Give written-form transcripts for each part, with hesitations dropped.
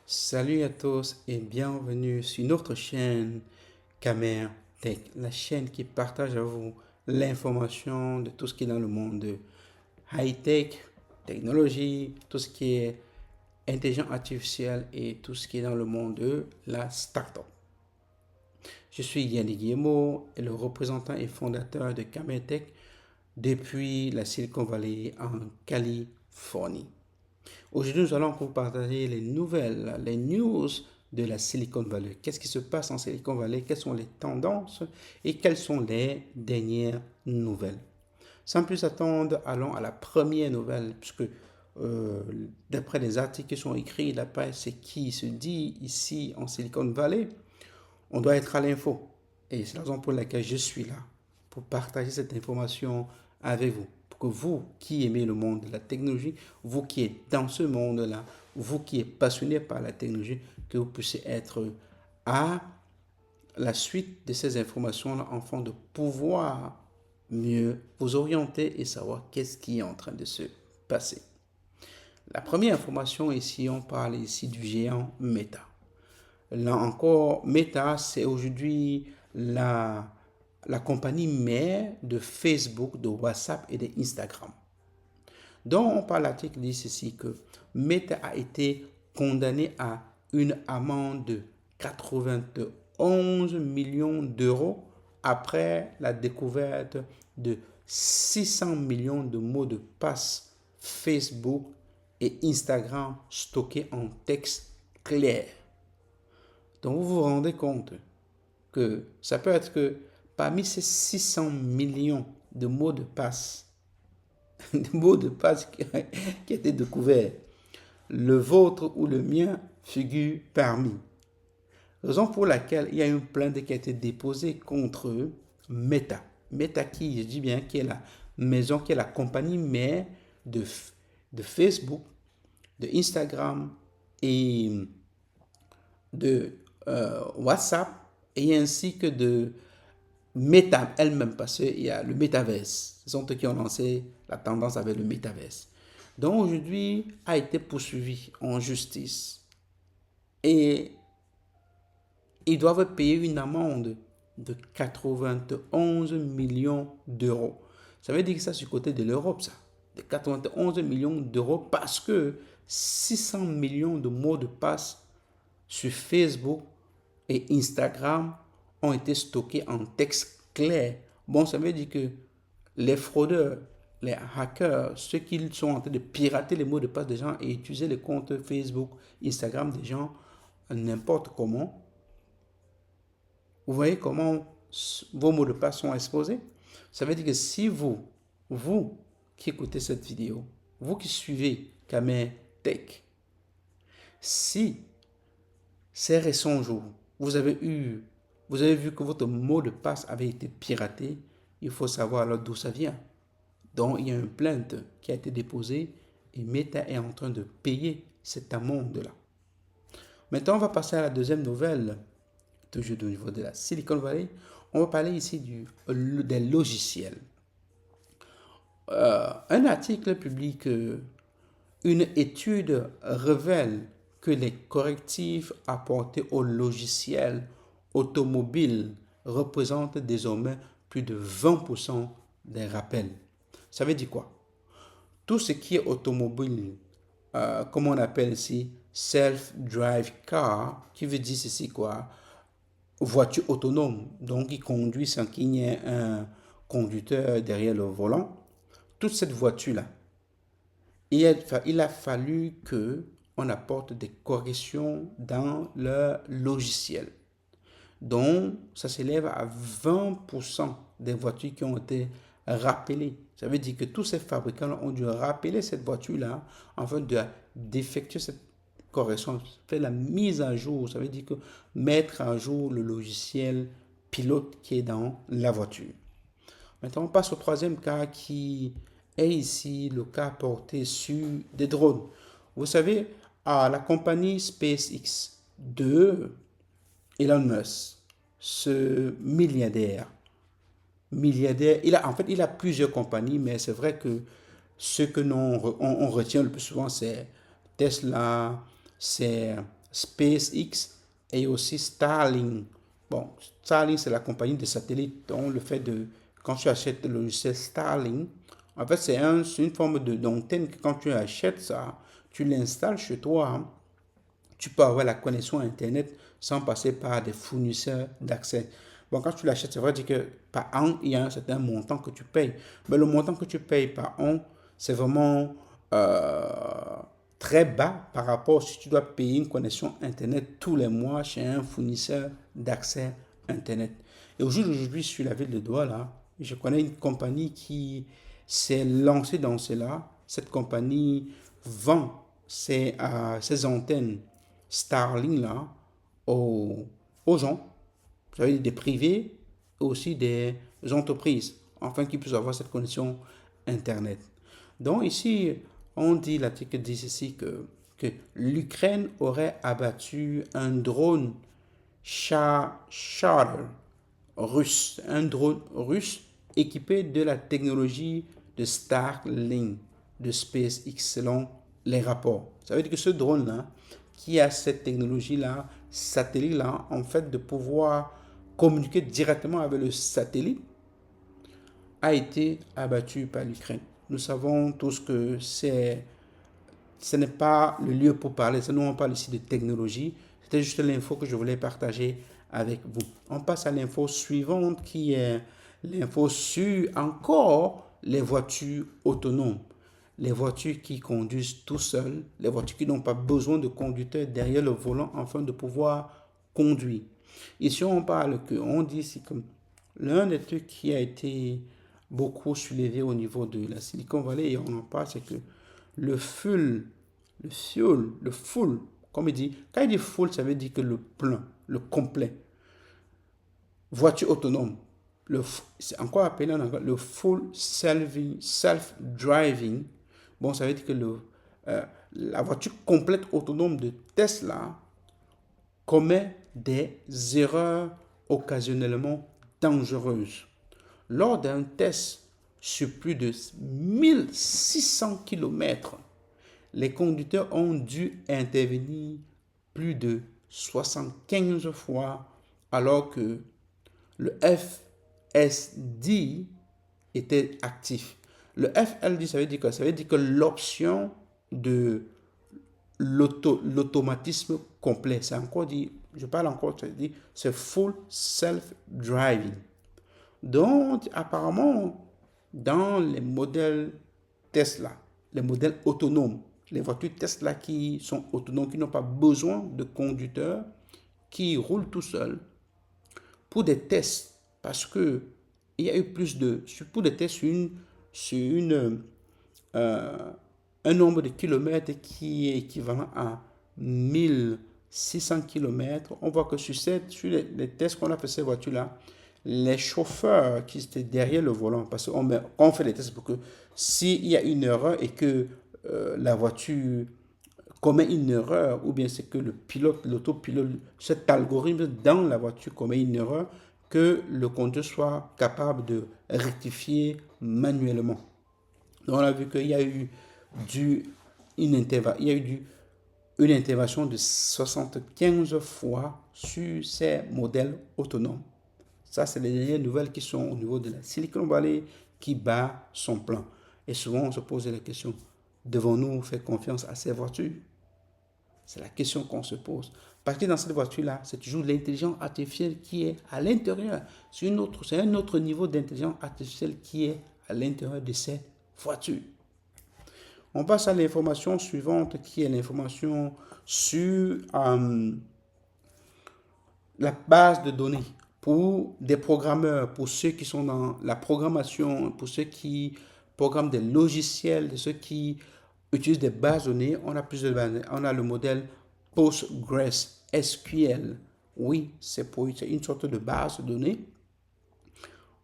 Salut à tous et bienvenue sur notre chaîne Camer Tech, la chaîne qui partage à vous l'information de tout ce qui est dans le monde de high-tech, technologie, tout ce qui est intelligence artificielle et tout ce qui est dans le monde de la start-up. Je suis Yannick Guillemot, le représentant et fondateur de Camer Tech depuis la Silicon Valley en Californie. Aujourd'hui, nous allons vous partager les nouvelles, les news de la Silicon Valley. Qu'est-ce qui se passe en Silicon Valley? Quelles sont les tendances et quelles sont les dernières nouvelles? Sans plus attendre, allons à la première nouvelle, puisque d'après les articles qui sont écrits, d'après ce qui se dit ici en Silicon Valley, on doit être à l'info. Et c'est la raison pour laquelle je suis là, pour partager cette information avec vous. Pour que vous qui aimez le monde de la technologie, vous qui êtes dans ce monde-là, vous qui êtes passionné par la technologie, que vous puissiez être à la suite de ces informations-là, afin de pouvoir mieux vous orienter et savoir qu'est-ce qui est en train de se passer. La première information ici, on parle ici du géant Meta. Là encore, Meta, c'est aujourd'hui la compagnie mère de Facebook, de WhatsApp et d'Instagram. Donc, on parle l'article dit ceci que Meta a été condamné à une amende de 91 millions d'euros après la découverte de 600 millions de mots de passe Facebook et Instagram stockés en texte clair. Donc, vous vous rendez compte que ça peut être que parmi ces 600 millions de mots de passe, de mots de passe qui ont été découverts, le vôtre ou le mien figure parmi. Raison pour laquelle il y a une plainte qui a été déposée contre Meta. Meta qui, je dis bien, qui est la maison, qui est la compagnie mère de Facebook, de Instagram et de WhatsApp et ainsi que de Meta elle-même, parce qu'il y a le métaverse. Ce sont eux qui ont lancé la tendance avec le métaverse. Donc aujourd'hui, a été poursuivi en justice et ils doivent payer une amende de 91 millions d'euros. Ça veut dire que ça, c'est du côté de l'Europe, ça. De 91 millions d'euros parce que 600 millions de mots de passe sur Facebook et Instagram ont été stockés en texte clair. Bon, ça veut dire que les fraudeurs, les hackers, ceux qui sont en train de pirater les mots de passe des gens et utiliser les comptes Facebook, Instagram des gens n'importe comment, vous voyez comment vos mots de passe sont exposés? Ça veut dire que si vous qui écoutez cette vidéo, vous qui suivez Camer Tech, si ces récents jours, vous avez vu que votre mot de passe avait été piraté, il faut savoir alors d'où ça vient. Donc, il y a une plainte qui a été déposée et Meta est en train de payer cette amende-là. Maintenant, on va passer à la deuxième nouvelle, toujours au niveau de la Silicon Valley. On va parler ici des logiciels. Un article publie que une étude révèle que les correctifs apportés aux logiciels automobiles représentent désormais plus de 20% des rappels. Ça veut dire quoi? Tout ce qui est automobile, comme on appelle ici, self-drive car, qui veut dire ceci quoi? Voiture autonome, donc il conduit sans qu'il y ait un conducteur derrière le volant. Toute cette voiture-là, il a fallu que on apporte des corrections dans leur logiciel. Donc, ça s'élève à 20% des voitures qui ont été rappelées. Ça veut dire que tous ces fabricants ont dû rappeler cette voiture-là afin d'effectuer cette correction, faire la mise à jour. Ça veut dire que mettre à jour le logiciel pilote qui est dans la voiture. Maintenant, on passe au troisième cas qui est ici le cas porté sur des drones. Vous savez, la compagnie SpaceX de Elon Musk, ce milliardaire, il a plusieurs compagnies, mais c'est vrai que ce que on retient le plus souvent, c'est Tesla, c'est SpaceX et aussi Starlink. Bon, Starlink, c'est la compagnie de satellites. Donc, le fait de, quand tu achètes le logiciel Starlink, en fait, c'est une forme d'antenne que quand tu achètes ça, tu l'installes chez toi, hein, tu peux avoir la connexion Internet sans passer par des fournisseurs d'accès. Bon, quand tu l'achètes, c'est vrai dire que par an, il y a un certain montant que tu payes. Mais le montant que tu payes par an, c'est vraiment euh, très bas par rapport si tu dois payer une connexion Internet tous les mois chez un fournisseur d'accès Internet. Et aujourd'hui, sur la ville de Douala, je connais une compagnie qui s'est lancée dans cela. Cette compagnie vend ses antennes Starlink là aux gens, vous savez, des privés et aussi des entreprises, afin qu'ils puissent avoir cette connexion Internet. Donc ici, on dit, l'article dit ceci que l'Ukraine aurait abattu un drone Charter russe, un drone russe équipé de la technologie de Starlink de SpaceX selon les rapports. Ça veut dire que ce drone-là, qui a cette technologie-là, satellite-là, en fait, de pouvoir communiquer directement avec le satellite, a été abattu par l'Ukraine. Nous savons tous que ce n'est pas le lieu pour parler, nous on parle ici de technologie. C'était juste l'info que je voulais partager avec vous. On passe à l'info suivante qui est l'info sur encore les voitures autonomes. Les voitures qui conduisent tout seules, les voitures qui n'ont pas besoin de conducteur derrière le volant afin de pouvoir conduire. Ici, on dit ici que l'un des trucs qui a été beaucoup soulevé au niveau de la Silicon Valley, et on en parle, c'est que le full, le full, comme il dit, quand il dit full, ça veut dire que le plein, le complet. Voiture autonome, c'est encore appelé en anglais le full self-driving. Bon, ça veut dire que la voiture complète autonome de Tesla commet des erreurs occasionnellement dangereuses. Lors d'un test sur plus de 1600 km, les conducteurs ont dû intervenir plus de 75 fois alors que le FSD était actif. Le FLD, ça veut dire quoi? Ça veut dire que l'option de l'automatisme complet, c'est encore dit, je parle encore, c'est full self-driving. Donc, apparemment, dans les modèles Tesla, les modèles autonomes, les voitures Tesla qui sont autonomes, qui n'ont pas besoin de conducteur, qui roulent tout seuls, pour des tests, parce que il y a eu pour des tests un nombre de kilomètres qui est équivalent à 1600 kilomètres. On voit que sur les tests qu'on a fait ces voitures-là, les chauffeurs qui étaient derrière le volant, parce qu'on fait les tests pour que s'il y a une erreur et que la voiture commet une erreur, ou bien c'est que l'autopilote, cet algorithme dans la voiture commet une erreur, que le conducteur soit capable de rectifier manuellement. Donc on a vu qu'il y a eu une intervention de 75 fois sur ces modèles autonomes. Ça, c'est les dernières nouvelles qui sont au niveau de la Silicon Valley qui bat son plan. Et souvent, on se pose la question, devons-nous faire confiance à ces voitures? C'est la question qu'on se pose. Parce que dans cette voiture-là, c'est toujours l'intelligence artificielle qui est à l'intérieur. C'est un autre niveau d'intelligence artificielle qui est à l'intérieur de ces voitures. On passe à l'information suivante qui est l'information sur la base de données pour des programmeurs, pour ceux qui sont dans la programmation, pour ceux qui programment des logiciels, de ceux qui utilisent des bases de données. On a plusieurs bases. On a le modèle PostgreSQL. Oui, c'est une sorte de base de données.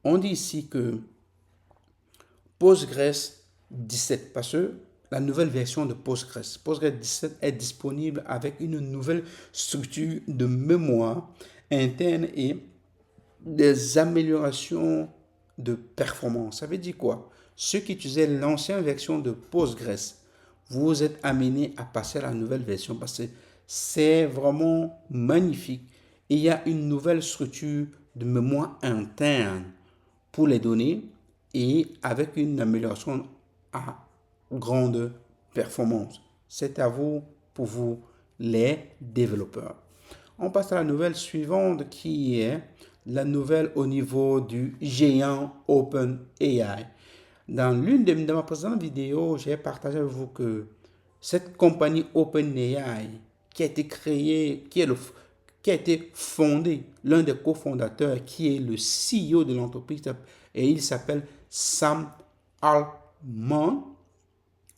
On dit ici que Postgres 17, parce que la nouvelle version de Postgres 17 est disponible avec une nouvelle structure de mémoire interne et des améliorations de performance. Ça veut dire quoi? Ceux qui utilisaient l'ancienne version de Postgres, vous êtes amenés à passer à la nouvelle version parce que C'est vraiment magnifique. Et il y a une nouvelle structure de mémoire interne pour les données et avec une amélioration à grande performance. C'est à vous pour vous, les développeurs. On passe à la nouvelle suivante qui est la nouvelle au niveau du géant OpenAI. Dans l'une de mes précédentes vidéos, j'ai partagé avec vous que cette compagnie OpenAI qui a été créée, qui a été fondée, l'un des cofondateurs qui est le CEO de l'entreprise et il s'appelle Sam Altman.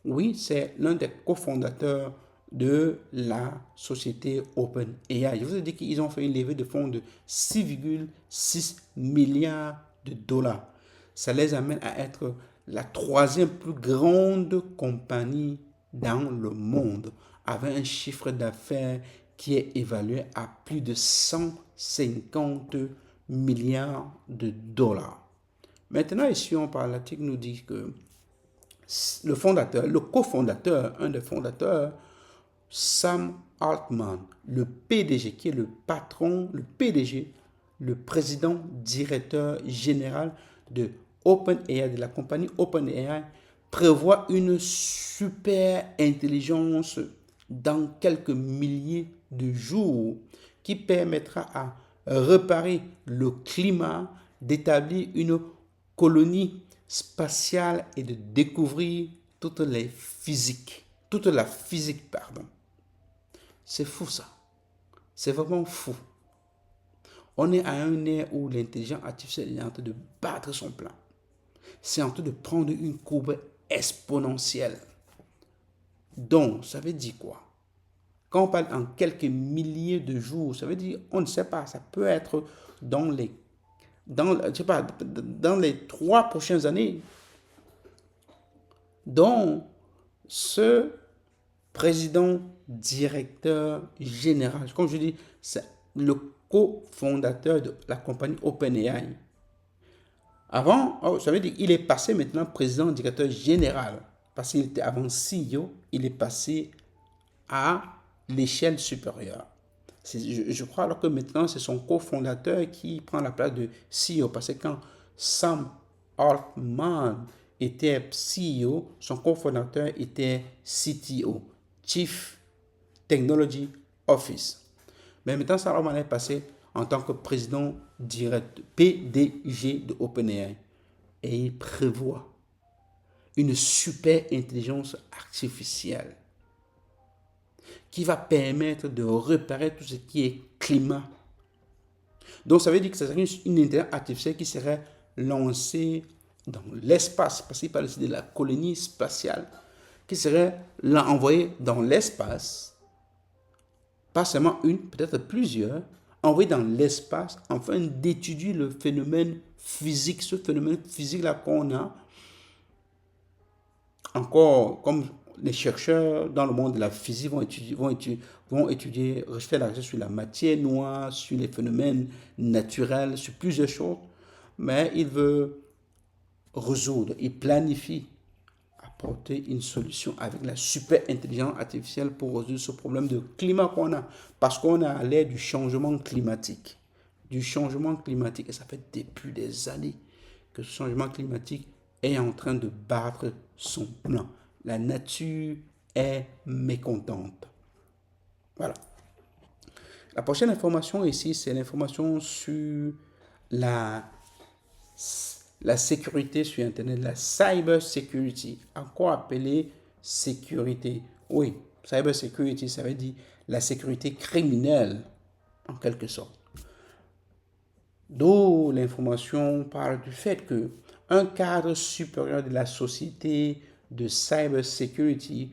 Oui, c'est l'un des cofondateurs de la société OpenAI. Je vous ai dit qu'ils ont fait une levée de fonds de 6,6 milliards de dollars. Ça les amène à être la troisième plus grande compagnie dans le monde, avec un chiffre d'affaires qui est évalué à plus de 150 milliards de dollars. Maintenant, ici, on parle, l'article nous dit que le fondateur, le cofondateur, un des fondateurs, Sam Altman, le PDG, qui est le patron, le PDG, le président directeur général de OpenAI, de la compagnie OpenAI, prévoit une super intelligence dans quelques milliers de jours qui permettra à réparer le climat, d'établir une colonie spatiale et de découvrir toute la physique, pardon. C'est fou ça. C'est vraiment fou. On est à un ère où l'intelligence artificielle est en train de battre son plein. C'est en train de prendre une courbe exponentielle. Donc, ça veut dire quoi? Quand on parle en quelques milliers de jours, ça veut dire, on ne sait pas, ça peut être dans les, je sais pas, dans les 3 prochaines années. Donc, ce président directeur général, comme je dis, c'est le cofondateur de la compagnie OpenAI. Avant, ça veut dire qu'il est passé maintenant président directeur général. Parce qu'il était avant CEO, il est passé à l'échelle supérieure. Je crois alors que maintenant, c'est son cofondateur qui prend la place de CEO. Parce que quand Sam Altman était CEO, son cofondateur était CTO, Chief Technology Office. Mais maintenant, Sam Altman est passé en tant que président direct, PDG de OpenAI. Et il prévoit une super intelligence artificielle qui va permettre de réparer tout ce qui est climat. Donc, ça veut dire que ce serait une intelligence artificielle qui serait lancée dans l'espace, parce qu'il parle ici de la colonie spatiale, qui serait envoyée dans l'espace, pas seulement une, peut-être plusieurs, envoyée dans l'espace afin d'étudier le phénomène physique, ce phénomène physique-là qu'on a. Encore, comme les chercheurs dans le monde de la physique vont étudier, faire la recherche sur la matière noire, sur les phénomènes naturels, sur plusieurs choses, mais il veut résoudre, il planifie apporter une solution avec la super intelligence artificielle pour résoudre ce problème de climat qu'on a, parce qu'on a à l'ère du changement climatique. Et ça fait depuis des années que ce changement climatique est en train de battre son plein. La nature est mécontente. Voilà. La prochaine information ici, c'est l'information sur la sécurité sur Internet, la cyber security. Encore appelée sécurité. Oui, cyber security, ça veut dire la sécurité criminelle, en quelque sorte. D'où l'information parle du fait que un cadre supérieur de la société de cybersecurity,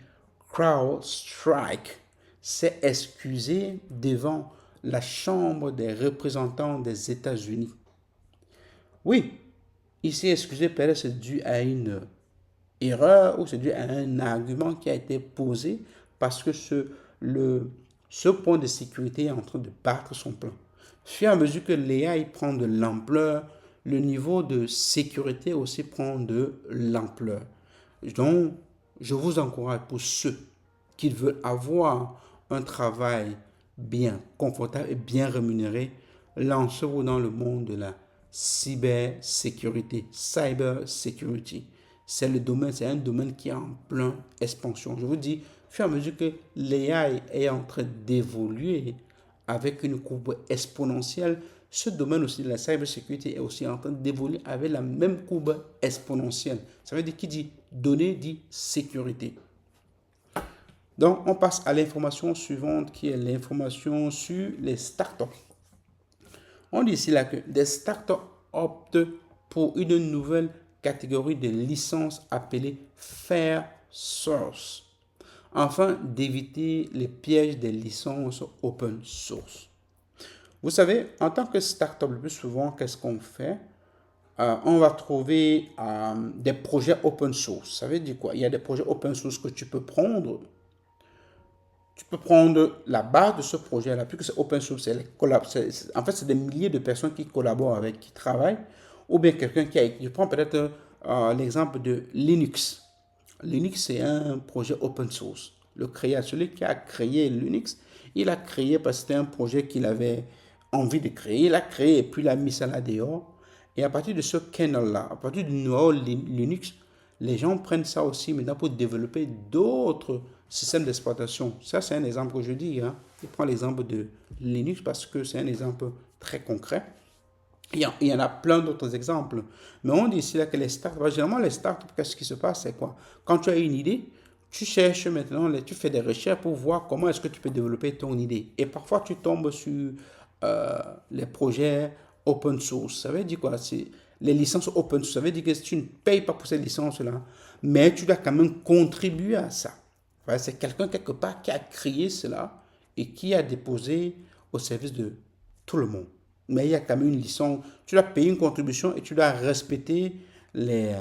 CrowdStrike, s'est excusé devant la Chambre des représentants des États-Unis. Oui, il s'est excusé, peut-être c'est dû à une erreur ou c'est dû à un argument qui a été posé parce que ce point de sécurité est en train de battre son plein. Fur et à mesure que l'AI prend de l'ampleur, le niveau de sécurité aussi prend de l'ampleur. Donc, je vous encourage pour ceux qui veulent avoir un travail bien confortable et bien rémunéré, lancez-vous dans le monde de la cybersécurité, cyber security. C'est un domaine qui est en pleine expansion. Je vous dis, au fur et à mesure que l'AI est en train d'évoluer avec une courbe exponentielle, ce domaine aussi de la cybersécurité est aussi en train d'évoluer avec la même courbe exponentielle. Ça veut dire qui dit données dit sécurité. Donc, on passe à l'information suivante qui est l'information sur les startups. On dit ici là que des startups optent pour une nouvelle catégorie de licences appelée Fair Source, afin d'éviter les pièges des licences open source. Vous savez, en tant que startup, le plus souvent, qu'est-ce qu'on fait? On va trouver des projets open source. Ça veut dire quoi? Il y a des projets open source que tu peux prendre. Tu peux prendre la base de ce projet-là, puisque c'est open source. En fait, c'est des milliers de personnes qui collaborent avec, qui travaillent, ou bien quelqu'un qui a... Je prends peut-être l'exemple de Linux. Linux, c'est un projet open source. Celui qui a créé Linux, il a créé parce que c'était un projet qu'il avait envie de créer. Il a créé et puis il a mis ça là dehors. Et à partir de ce kernel-là, à partir du noyau Linux, les gens prennent ça aussi maintenant pour développer d'autres systèmes d'exploitation. Ça, c'est un exemple que je dis. Je prends l'exemple de Linux parce que c'est un exemple très concret. Il y en a plein d'autres exemples. Mais on dit ici là que les startups, généralement les startups, qu'est-ce qui se passe? C'est quoi? Quand tu as une idée, tu cherches maintenant, tu fais des recherches pour voir comment est-ce que tu peux développer ton idée. Et parfois, tu tombes sur les projets open source. Ça veut dire quoi? C'est les licences open source. Ça veut dire que tu ne payes pas pour ces licences-là, mais tu dois quand même contribuer à ça. C'est quelqu'un quelque part qui a créé cela et qui a déposé au service de tout le monde. Mais il y a quand même une licence. Tu dois payer une contribution et tu dois respecter les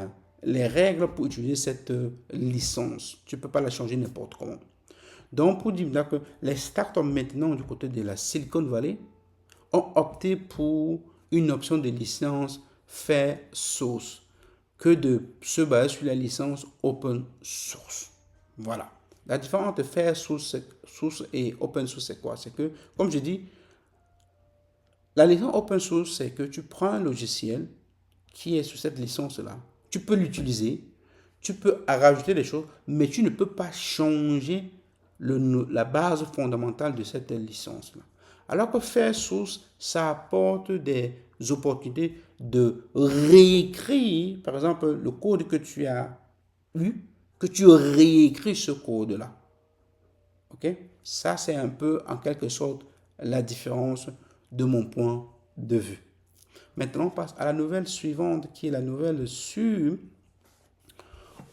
règles pour utiliser cette licence. Tu ne peux pas la changer n'importe comment. Donc, pour dire que les startups maintenant du côté de la Silicon Valley ont opté pour une option de licence fair source que de se baser sur la licence open source. Voilà. La différence entre fair source et open source, c'est quoi? C'est que, comme je dis, la licence open source, c'est que tu prends un logiciel qui est sur cette licence-là, tu peux l'utiliser, tu peux rajouter des choses, mais tu ne peux pas changer la base fondamentale de cette licence-là. Alors que fair source, ça apporte des opportunités de réécrire, par exemple, le code que tu as eu, que tu réécris ce code-là. Ok? Ça, c'est un peu, en quelque sorte, la différence de mon point de vue. Maintenant, on passe à la nouvelle suivante, qui est la nouvelle sur...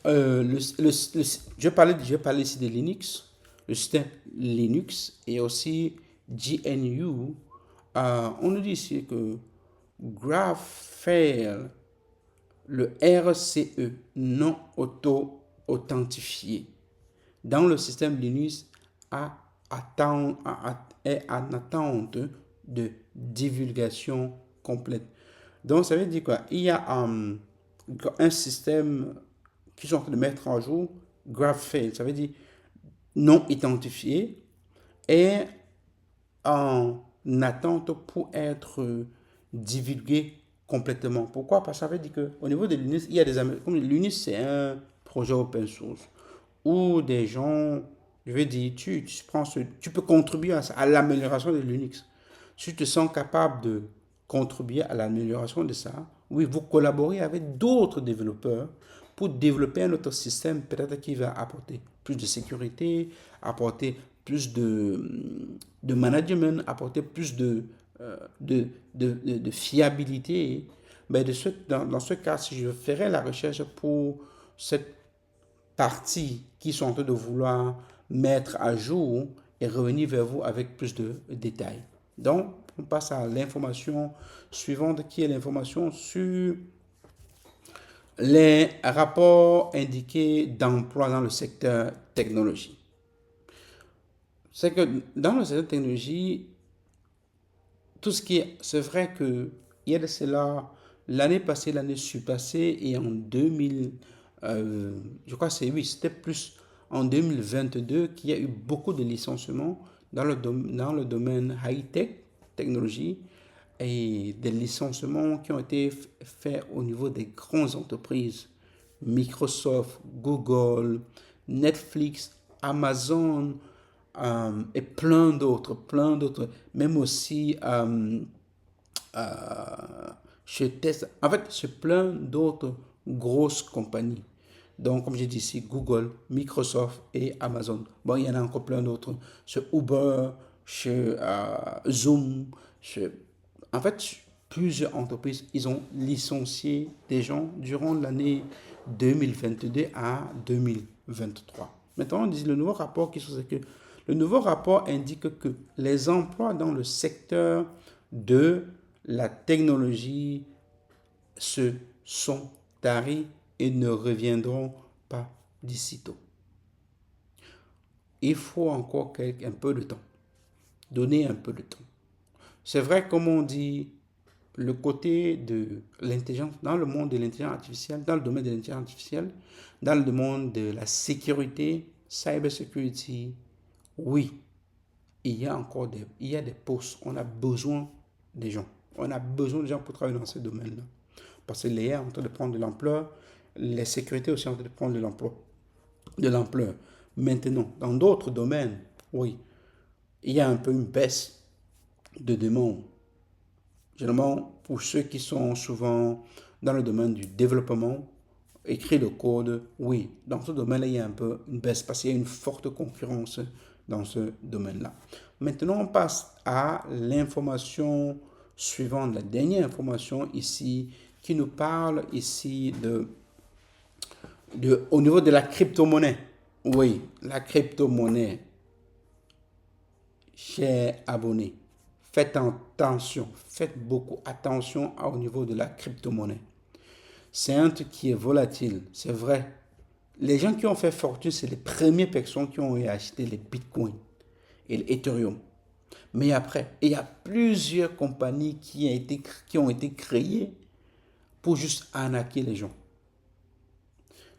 je vais parler ici de Linux, le système Linux et aussi GNU. On nous dit ici que GraphQL, le RCE non authentifié dans le système Linux est en attente de divulgation complète. Donc, ça veut dire quoi? Il y a un système qui sont en train de mettre à jour, GraphQL, ça veut dire non identifié, et en attente pour être divulgué complètement. Pourquoi? Parce que ça veut dire qu'au niveau de Linux, il y a comme Linux, c'est un projet open source où des gens, je veux dire, tu peux contribuer à l'amélioration de Linux. Si tu te sens capable de contribuer à l'amélioration de ça, oui, vous collaborez avec d'autres développeurs pour développer un autre système peut-être qui va apporter plus de sécurité, apporter plus de management, apporter plus de fiabilité. Mais dans ce cas, si je ferais la recherche pour cette partie qui sont en train de vouloir mettre à jour et revenir vers vous avec plus de détails. Donc, on passe à l'information suivante qui est l'information sur les rapports indiqués d'emploi dans le secteur technologie. C'est que dans le secteur technologie, tout ce qui est, c'est vrai que il y a de cela, l'année passée, l'année surpassée et en 2000, je crois que c'est oui, c'était plus en 2022 qu'il y a eu beaucoup de licenciements dans le domaine high-tech, technologie, et des licenciements qui ont été faits au niveau des grandes entreprises. Microsoft, Google, Netflix, Amazon, et plein d'autres, même aussi chez Tesla. En fait, c'est plein d'autres grosses compagnies. Donc, comme j'ai dit ici, Google, Microsoft et Amazon. Bon, il y en a encore plein d'autres. Chez Uber, chez Zoom, en fait, plusieurs entreprises, ils ont licencié des gens durant l'année 2022 à 2023. Maintenant, on dit le nouveau rapport qui c'est que le nouveau rapport indique que les emplois dans le secteur de la technologie se sont taris et ne reviendront pas d'ici tôt. Il faut encore un peu de temps. Donner un peu de temps. C'est vrai, comme on dit, le côté de l'intelligence, dans le monde de l'intelligence artificielle, dans le domaine de l'intelligence artificielle, dans le domaine de la sécurité, cyber security, oui, il y a des postes. On a besoin des gens. On a besoin de gens pour travailler dans ce domaine-là. Parce que l'IA est en train de prendre de l'ampleur, les sécurités aussi en train de prendre de l'ampleur. Maintenant, dans d'autres domaines, oui, il y a un peu une baisse de demande. Généralement, pour ceux qui sont souvent dans le domaine du développement, écrit le code, oui, dans ce domaine-là, il y a un peu une baisse parce qu'il y a une forte concurrence dans ce domaine-là. Maintenant, on passe à l'information suivante, la dernière information ici, qui nous parle ici au niveau de la crypto-monnaie. Oui, la crypto-monnaie, chers abonnés, faites attention, faites beaucoup attention au niveau de la crypto-monnaie. C'est un truc qui est volatile, c'est vrai. Les gens qui ont fait fortune, c'est les premières personnes qui ont acheté les bitcoins et l'Ethereum. Mais après, il y a plusieurs compagnies qui ont été créées pour juste arnaquer les gens.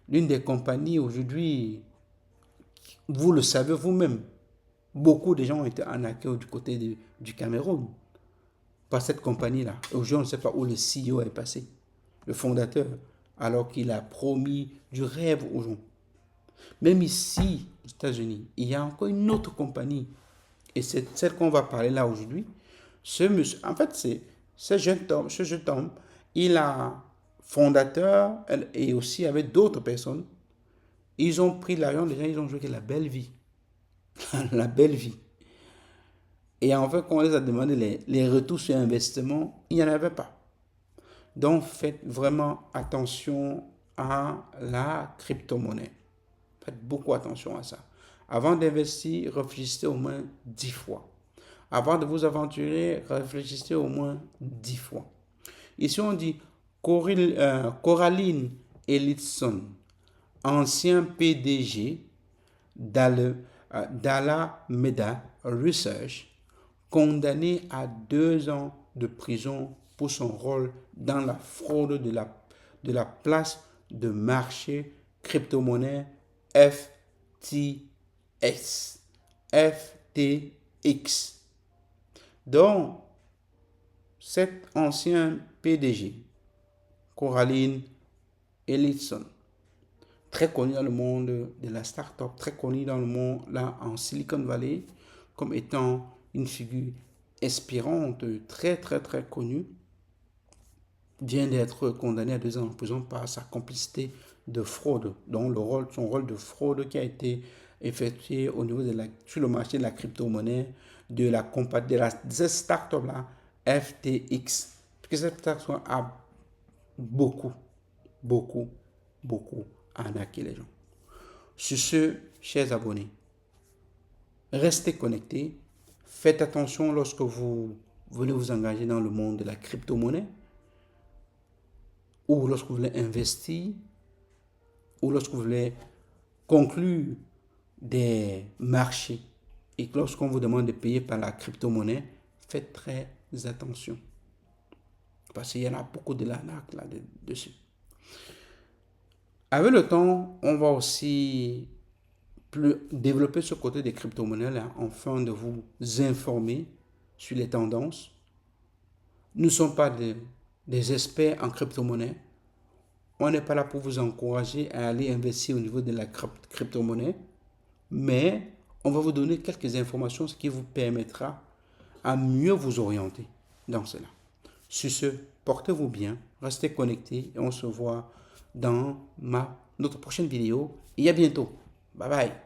L'une des compagnies aujourd'hui, vous le savez vous-même, beaucoup de gens ont été arnaqués du côté du Cameroun par cette compagnie-là. Aujourd'hui, on ne sait pas où le CEO est passé, le fondateur, alors qu'il a promis du rêve aux gens. Même ici, aux États-Unis, il y a encore une autre compagnie. Et c'est celle qu'on va parler là aujourd'hui. Ce monsieur, en fait, c'est ce jeune homme, il a fondateur et aussi avec d'autres personnes. Ils ont pris l'argent des gens, ils ont joué la belle vie. La belle vie. Et en fait, quand on les a demandé les retours sur investissement, il n'y en avait pas. Donc, faites vraiment attention à la crypto-monnaie. Faites beaucoup attention à ça. Avant d'investir, réfléchissez au moins 10 fois. Avant de vous aventurer, réfléchissez au moins 10 fois. Ici, on dit Coraline Ellison, ancien PDG d'Alameda Research, condamné à 2 ans de prison pour son rôle dans la fraude de la place de marché crypto-monnaie FTX. Donc, cet ancien PDG, Coraline Ellison, très connue dans le monde de la start-up, très connue dans le monde, là, en Silicon Valley, comme étant une figure inspirante, très, très, très connue, vient d'être condamné à 2 ans en prison par sa complicité de fraude, dont son rôle de fraude qui a été effectué au niveau sur le marché de la crypto-monnaie de cette start-up-là, FTX. Parce que cette start-up a beaucoup, beaucoup, beaucoup arnaqué les gens. Sur ce, chers abonnés, restez connectés. Faites attention lorsque vous voulez vous engager dans le monde de la crypto-monnaie, ou lorsque vous voulez investir, ou lorsque vous voulez conclure des marchés et que lorsqu'on vous demande de payer par la crypto-monnaie, faites très attention. Parce qu'il y en a beaucoup de l'arnaque là-dessus. Avec le temps, on va aussi développer ce côté des crypto-monnaies là, afin de vous informer sur les tendances. Nous ne sommes pas des experts en crypto-monnaie. On n'est pas là pour vous encourager à aller investir au niveau de la crypto-monnaie, mais on va vous donner quelques informations, ce qui vous permettra à mieux vous orienter dans cela. Sur ce, portez-vous bien, restez connectés et on se voit dans notre prochaine vidéo. Et à bientôt. Bye bye.